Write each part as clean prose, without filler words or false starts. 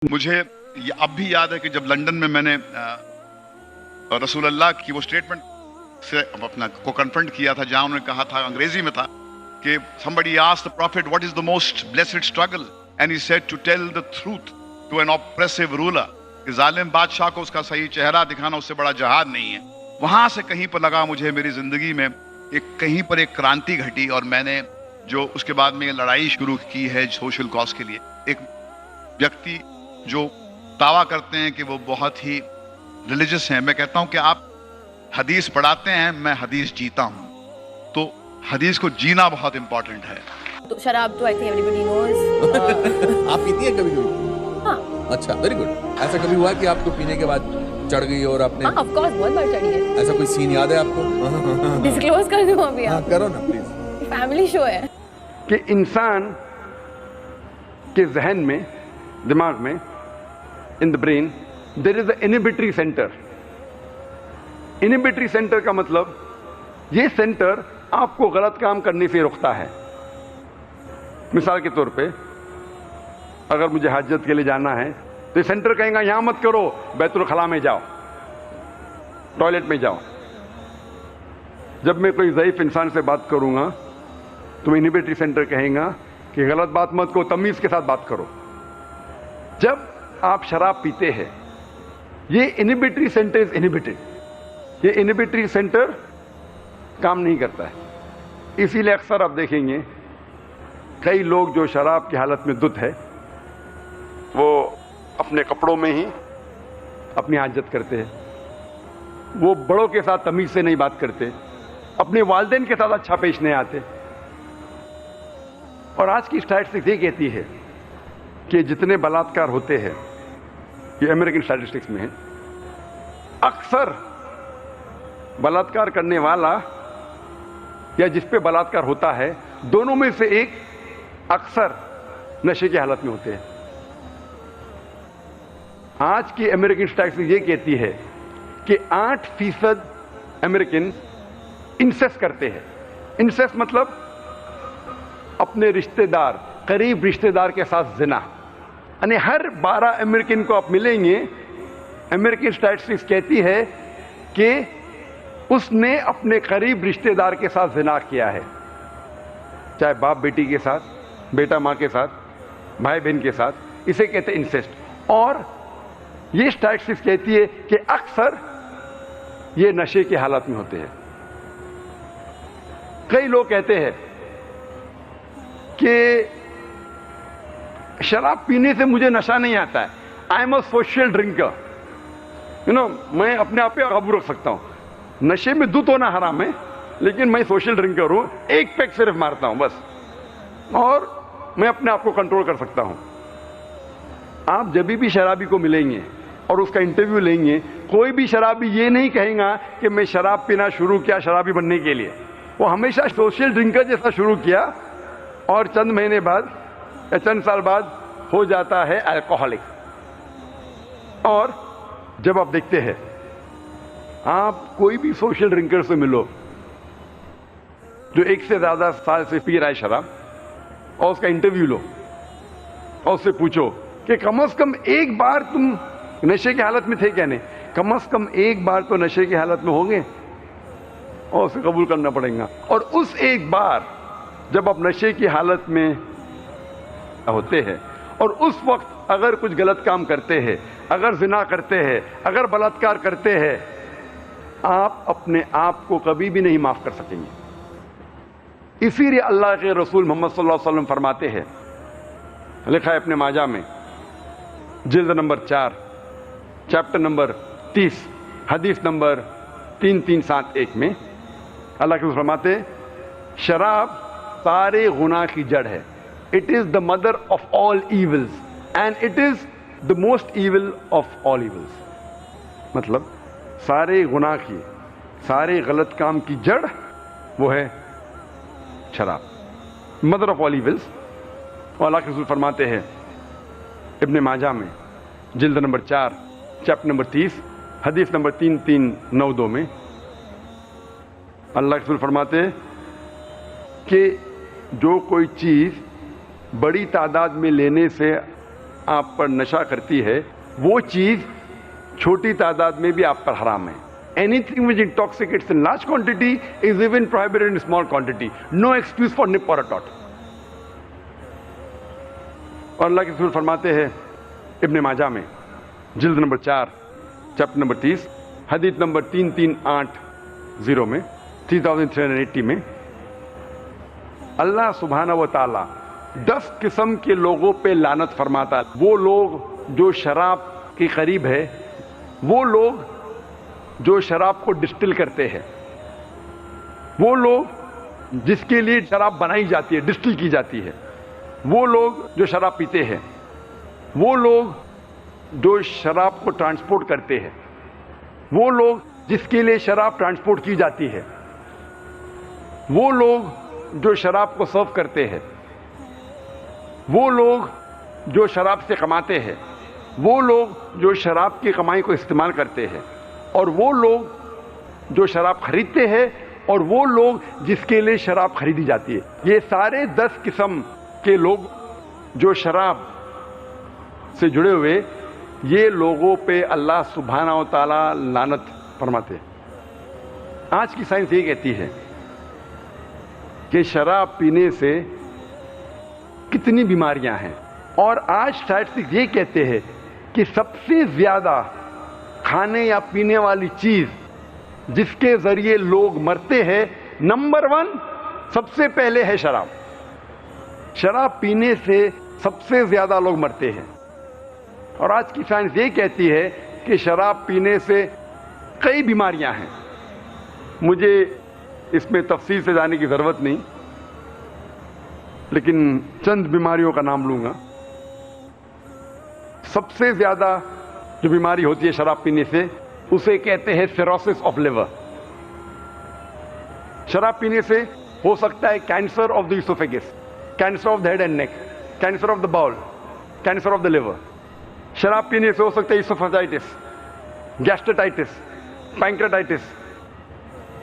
مجھے اب بھی یاد ہے کہ جب لندن میں میں نے رسول اللہ کی وہ اسٹیٹمنٹ سے اپنا کو کنفرنٹ کیا تھا، جہاں انہوں نے کہا تھا، انگریزی میں تھا کہ somebody asked the prophet what is the most blessed struggle and he said to tell the truth to an oppressive ruler، کہ ظالم بادشاہ کو اس کا صحیح چہرہ دکھانا اس سے بڑا جہاد نہیں ہے۔ وہاں سے کہیں پر لگا مجھے میری زندگی میں کہیں پر ایک کرانتی گھٹی، اور میں نے جو اس کے بعد میں یہ لڑائی شروع کی ہے سوشل کاز کے لیے۔ ایک ویکتی جو دعویٰ کرتے ہیں کہ وہ بہت ہی ریلیجس ہیں، میں کہتا ہوں کہ آپ حدیث پڑھاتے ہیں، میں حدیث جیتا ہوں، تو حدیث کو جینا بہت امپورٹنٹ ہے۔ تو شراب تو آئی تھنک ایوری باڈی نوز۔ آپ پیتی ہیں کبھی کبھی؟ ہاں اچھا، ویری گڈ۔ ایسا کبھی ہوا کہ آپ کو پینے کے بعد چڑھ گئی اور آپ نے؟ ہاں آف کورس بہت بار چڑھی ہے۔ ایسا کوئی سین یاد ہے آپ کو؟ ڈسکلوز کر دوں ابھی؟ ہاں آپ کرو نا پلیز۔ فیملی شو ہے کہ انسان کے ذہن میں، دماغ میں، in the brain there is a inhibitory centre. Inhibitory centre کا مطلب یہ سینٹر آپ کو غلط کام کرنے سے روکتا ہے۔ مثال کے طور پہ اگر مجھے حاجت کے لیے جانا ہے تو یہ سینٹر کہیں گا یہاں مت کرو، بیت الخلاء میں جاؤ، ٹوائلٹ میں جاؤ۔ جب میں کوئی ضعیف انسان سے بات کروں گا تو انہبیٹری سینٹر کہیں گا کہ غلط بات مت کو، تمیز کے ساتھ بات کرو۔ جب آپ شراب پیتے ہیں یہ انہبیٹری سینٹر از انہبیٹڈ، یہ انہبیٹری سینٹر کام نہیں کرتا ہے۔ اسی لیے اکثر آپ دیکھیں گے کئی لوگ جو شراب کی حالت میں دھت ہے وہ اپنے کپڑوں میں ہی اپنی حاجت کرتے ہیں، وہ بڑوں کے ساتھ تمیز سے نہیں بات کرتے، اپنے والدین کے ساتھ اچھا پیش نہیں آتے۔ اور آج کی اسٹیٹسٹکس یہ کہتی ہے کہ جتنے بلاತ್ಕಾರ ہوتے ہیں، یہ امریکن اسٹیٹسٹکس میں ہے، اکثر بلاತ್ಕಾರ کرنے والا یا جس پہ بلاತ್ಕಾರ ہوتا ہے، دونوں میں سے ایک اکثر نشے کی حالت میں ہوتے ہیں۔ آج کی امریکن اسٹیٹسٹکس یہ کہتی ہے کہ 8% امریکن انسیسٹ کرتے ہیں۔ انسیسٹ مطلب اپنے رشتہ دار، قریب رشتہ دار کے ساتھ زنا، یعنی ہر 12 امریکن کو آپ ملیں گے، امریکن اسٹیٹسٹکس کہتی ہے کہ اس نے اپنے قریب رشتہ دار کے ساتھ زنا کیا ہے، چاہے باپ بیٹی کے ساتھ، بیٹا ماں کے ساتھ، بھائی بہن کے ساتھ، اسے کہتے ہیں انسیسٹ۔ اور یہ اسٹیٹسٹکس کہتی ہے کہ اکثر یہ نشے کی حالت میں ہوتے ہیں۔ کئی لوگ کہتے ہیں کہ شراب پینے سے مجھے نشہ نہیں آتا ہے، I am a social drinker, میں اپنے آپ پہ قابو رکھ سکتا ہوں۔ نشے میں دھت ہونا حرام ہے، لیکن میں سوشل ڈرنکر ہوں، ایک پیک صرف مارتا ہوں بس، اور میں اپنے آپ کو کنٹرول کر سکتا ہوں۔ آپ جب بھی شرابی کو ملیں گے اور اس کا انٹرویو لیں گے، کوئی بھی شرابی یہ نہیں کہیں گا کہ میں شراب پینا شروع کیا شرابی بننے کے لیے۔ وہ ہمیشہ سوشل ڈرنکر جیسا شروع کیا اور چند مہینے بعد یا چند سال بعد ہو جاتا ہے الکوہولک۔ اور جب آپ دیکھتے ہیں، آپ کوئی بھی سوشل ڈرنکر سے ملو جو 1 سے زیادہ سال سے پی رہا ہے شراب، اور اس کا انٹرویو لو اور اس سے پوچھو کہ کم از کم ایک بار تم نشے کی حالت میں تھے کیا؟ نہیں، کم از کم ایک بار تو نشے کی حالت میں ہوں گے، اور اسے قبول کرنا پڑے گا۔ اور اس ایک بار جب آپ نشے کی حالت میں ہوتے ہیں اور اس وقت اگر کچھ غلط کام کرتے ہیں، اگر زنا کرتے ہیں، اگر بلاತ್ಕಾರ کرتے ہیں، آپ اپنے آپ کو کبھی بھی نہیں معاف کر سکیں گے۔ اسی لیے اللہ کے رسول محمد صلی اللہ علیہ وسلم فرماتے ہیں، لکھا ہے اپنے ماجہ میں، جلد نمبر 4، چیپٹر نمبر 30، حدیث نمبر 3371 میں اللہ کے رسول فرماتے ہیں، شراب سارے گناہ کی جڑ ہے۔ It is the mother of all evils and it is the most evil of all evils. مطلب سارے گناہ کی، سارے غلط کام کی جڑ وہ ہے شراب، مدر آف آل ایولز۔ اور اللہ کے رسول فرماتے ہیں ابن ماجہ میں، جلد نمبر 4، چیپٹر نمبر 30، حدیث نمبر 3392 میں اللہ کے رسول فرماتے ہیں کہ جو کوئی چیز بڑی تعداد میں لینے سے آپ پر نشہ کرتی ہے وہ چیز چھوٹی تعداد میں بھی آپ پر حرام ہے. Anything which intoxicates in large quantity is even prohibited in small quantity. No excuse for nip or a tot. اور اللہ کے رسول فرماتے ہیں ابن ماجہ میں جلد نمبر 4 چیپٹر نمبر 30 حدیث نمبر 3380 میں 3380 میں اللہ سبحانہ و تعالی 10 قسم کے لوگوں پہ لعنت فرماتا ہے. وہ لوگ جو شراب کے قریب ہے، وہ لوگ جو شراب کو ڈسٹل کرتے ہیں، وہ لوگ جس کے لیے شراب بنائی جاتی ہے، ڈسٹل کی جاتی ہے، وہ لوگ جو شراب پیتے ہیں، وہ لوگ جو شراب کو ٹرانسپورٹ کرتے ہیں، وہ لوگ جس کے لیے شراب ٹرانسپورٹ کی جاتی ہے، وہ لوگ جو شراب کو سرو کرتے ہیں، وہ لوگ جو شراب سے کماتے ہیں، وہ لوگ جو شراب کی کمائی کو استعمال کرتے ہیں، اور وہ لوگ جو شراب خریدتے ہیں، اور وہ لوگ جس کے لیے شراب خریدی جاتی ہے. یہ سارے 10 قسم کے لوگ جو شراب سے جڑے ہوئے، یہ لوگوں پہ اللہ سبحانہ و تعالی لعنت فرماتے ہیں. آج کی سائنس یہ کہتی ہے کہ شراب پینے سے کتنی بیماریاں ہیں، اور آج اسٹیٹسٹکس یہ کہتے ہیں کہ سب سے زیادہ کھانے یا پینے والی چیز جس کے ذریعے لوگ مرتے ہیں، نمبر 1 سب سے پہلے ہے شراب. شراب پینے سے سب سے زیادہ لوگ مرتے ہیں. اور آج کی سائنس یہ کہتی ہے کہ شراب پینے سے کئی بیماریاں ہیں. مجھے اس میں تفصیل سے جانے کی ضرورت نہیں، لیکن چند بیماریوں کا نام لوں گا. سب سے زیادہ جو بیماری ہوتی ہے شراب پینے سے، اسے کہتے ہیں سیروسس آف لیور. شراب پینے سے ہو سکتا ہے cancer of the oesophagus, cancer of the head and neck, cancer of the bowel, cancer of the liver. شراب پینے سے ہو سکتا ہے اسوفیجائٹس، گیسٹرائٹس، پینکریٹائٹس،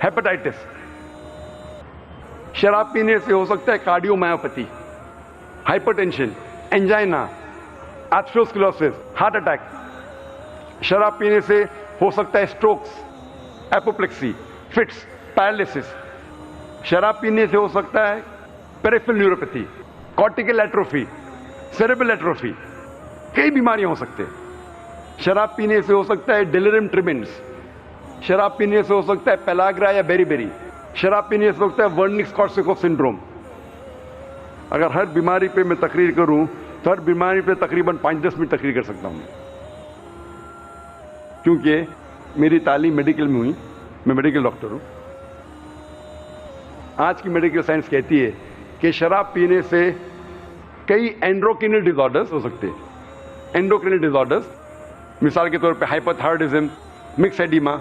ہیپاٹائٹس. شراب پینے سے ہو سکتا ہے cardio مایوپیتھی، hyper tension, angina, ایتھروسکلوسس، heart attack. شراب پینے سے ہو سکتا ہے اسٹروکس، ایپوپلیکسی، فٹس، پیرالسس. شراب پینے سے ہو سکتا ہے پیریفرل نیوروپیتھی، کارٹیکل ایٹروفی، سیریبرل ایٹروفی. کئی بیماریاں ہو سکتے ہیں. شراب پینے سے ہو سکتا ہے ڈیلیریم ٹریمنس. شراب پینے سے ہو سکتا ہے پیلاگرا یا بیری بیری. شراب پینے سے ہو سکتا ہے ورنکس کارسیکوف سنڈروم. اگر ہر بیماری پہ میں تقریر کروں تو ہر بیماری پہ تقریباً 5-10 منٹ تقریر کر سکتا ہوں، کیونکہ میری تعلیم میڈیکل میں ہوئی. میں میڈیکل ڈاکٹر ہوں. آج کی میڈیکل سائنس کہتی ہے کہ شراب پینے سے کئی اینڈروکرینل ڈیزارڈرز ہو سکتے ہیں. اینڈروکرینل ڈیزارڈرز مثال کے طور پہ ہائپوتھائرائڈزم، مکس ایڈیما.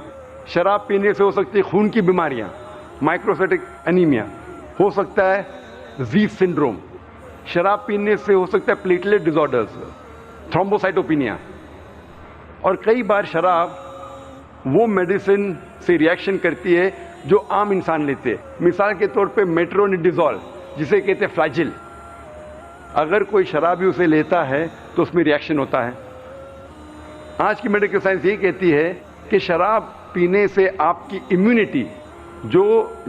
شراب پینے سے ہو سکتی ہے خون کی بیماریاں، مائکروسائٹک انیمیا. ہو سکتا ہے زیس سنڈروم. شراب پینے سے ہو سکتا ہے پلیٹلیٹ ڈیزارڈرز، تھرومبوسائٹوپینیا. اور کئی بار شراب وہ میڈیسن سے ریئیکشن کرتی ہے جو عام انسان لیتے. مثال کے طور پہ میٹرونیڈیزول جسے کہتے ہیں فلاجل، اگر کوئی شرابی اسے لیتا ہے تو اس میں ریئیکشن ہوتا ہے. آج کی میڈیکل سائنس یہ کہتی ہے کہ شراب پینے سے آپ کی امیونٹی، جو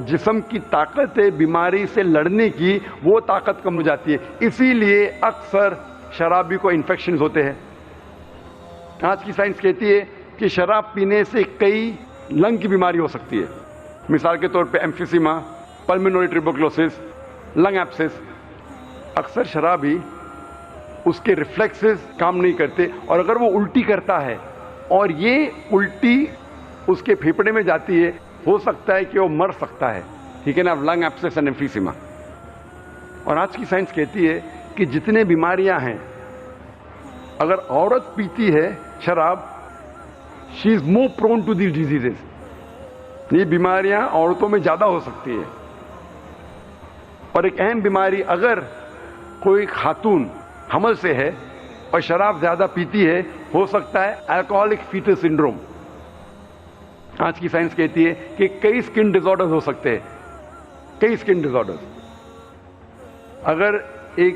جسم کی طاقت ہے بیماری سے لڑنے کی، وہ طاقت کم ہو جاتی ہے. اسی لیے اکثر شرابی کو انفیکشنز ہوتے ہیں. آج کی سائنس کہتی ہے کہ شراب پینے سے کئی لنگ کی بیماری ہو سکتی ہے. مثال کے طور پہ ایمفیسیما، پلمونری ٹیوبرکلوسس، لنگ ایبسس. اکثر شرابی اس کے ریفلیکسز کام نہیں کرتے، اور اگر وہ الٹی کرتا ہے اور یہ الٹی اس کے پھیپھڑے میں جاتی ہے، ہو سکتا ہے کہ وہ مر سکتا ہے. ٹھیک ہے نا، لنگ ایبسس اینڈ ایمفیسیما. اور آج کی سائنس کہتی ہے کہ جتنے بیماریاں ہیں، اگر عورت پیتی ہے شراب، شی از مور پرون ٹو دیز ڈیزیزز. یہ بیماریاں عورتوں میں زیادہ ہو سکتی ہے. اور ایک اہم بیماری، اگر کوئی خاتون حمل سے ہے اور شراب زیادہ پیتی ہے، ہو سکتا ہے الکوہولک فیٹس سنڈروم. آج کی سائنس کہتی ہے کہ کئی اسکن ڈیزارڈرز ہو سکتے ہیں، کئی اسکن ڈیزارڈرز. اگر ایک